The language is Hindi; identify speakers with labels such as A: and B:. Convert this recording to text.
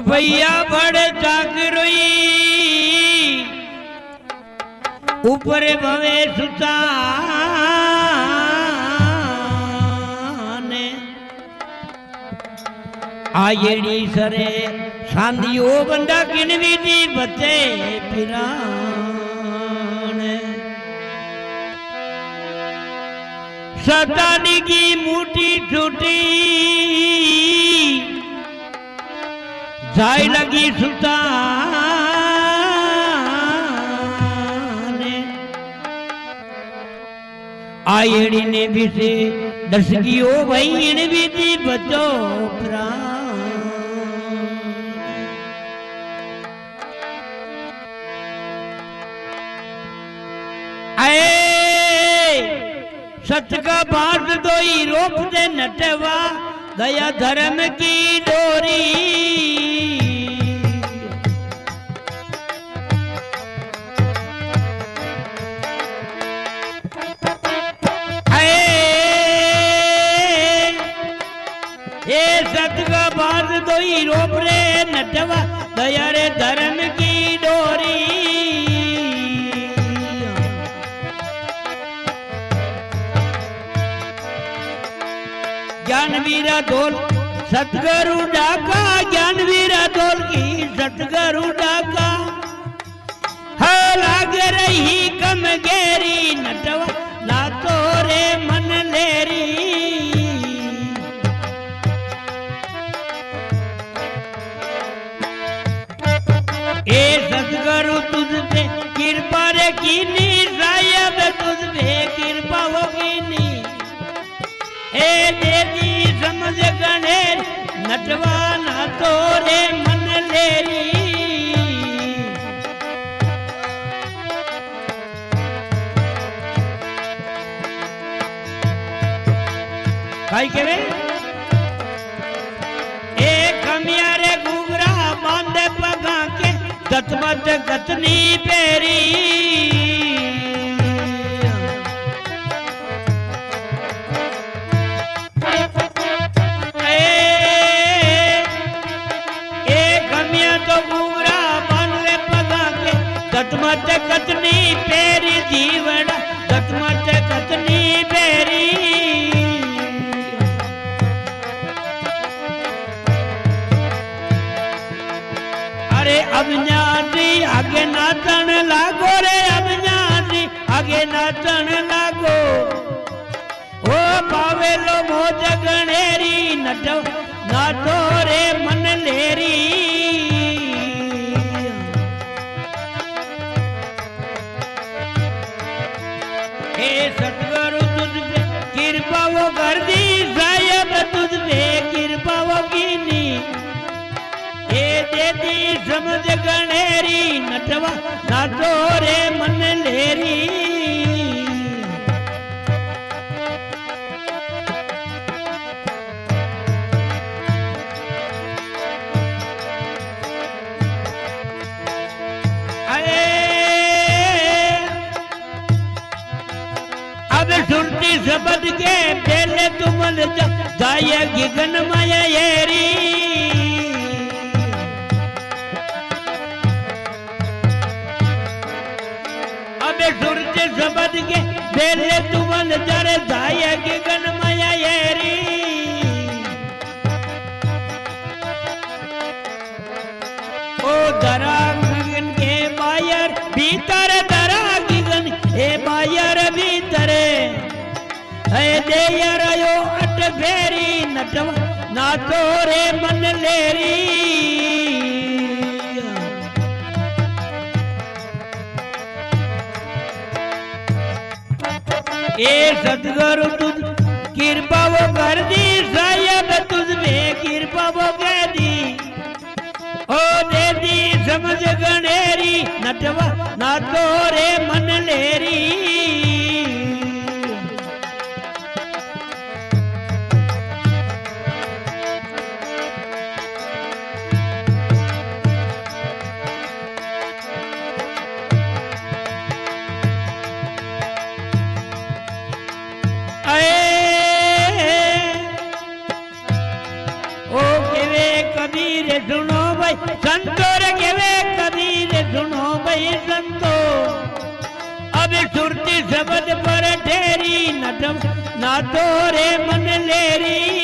A: भैया बड़े जागरोई ऊपर भवे सुताने आयड़ी सरे सांदियो बंदा किनवी दी बच्चे फिराने सतानी की मूठी छूटी जाय लगी सुताने आयड़ी ने भी से दस की ओ भाई इन भी थी बचो प्राण आए सच का बात दोई रोप दे नटवा दया धर्म की डोरी सतगा बाज दोई रोप रे नटवा दया रे धर्म की डोरी ज्ञानवीरा ढोल सतगुरु डाका ज्ञानवीरा ढोल की सतगुरु डाका है लाग रही कम गेरी नटवा ना तो रे मन लेरी ए सतगुरु तुझ पे कृपा रे कीनी सायब तुझ पे कृपा होगी ए देवी समझ गणेर नटवा ना तो रे मन लेरी काई केवे ए कमिया रे गुगरा बांधे पगा के गतमत गतनी पेरी गतमत कतनी पेरी जीवन गतमत कतनी पेरी अरे अब न्यासी आगे नाचन लागो रे अब न्यासी आगे नाचन लागो ओ पावेलो मोज गणेरी नटो नाचो रे मन लेरी सतगुरु तुझ पे कृपा वो कर दी सायब तुझ पे कृपा वो कीनी ए देती समझ गणेरी नटवा नाचो रे मन लेरी सुरती शब्द के पहले तुमन जाएगी गन माया येरी अबे सुरती शब्द के पहले तुमन जरे जाएगी गन माया येरी ओ दरा गगन के बायर भीतर दरा गगन ए बायर भीतर है देयरयो अट फेरी नटवा नाचो रे मन लेरी ए सतगुरु तुझ कृपा वो कर दी सायब तुझ में कृपा वो कह दी ओ दे दी समझ गणेरी नटवा नाचो रे मन लेरी ओ केवे कबीर सुनो भाई संतो रे केवे कबीर सुनो भाई संतो अब सुरती शब्द पर ठेरी नटम नातो रे मन लेरी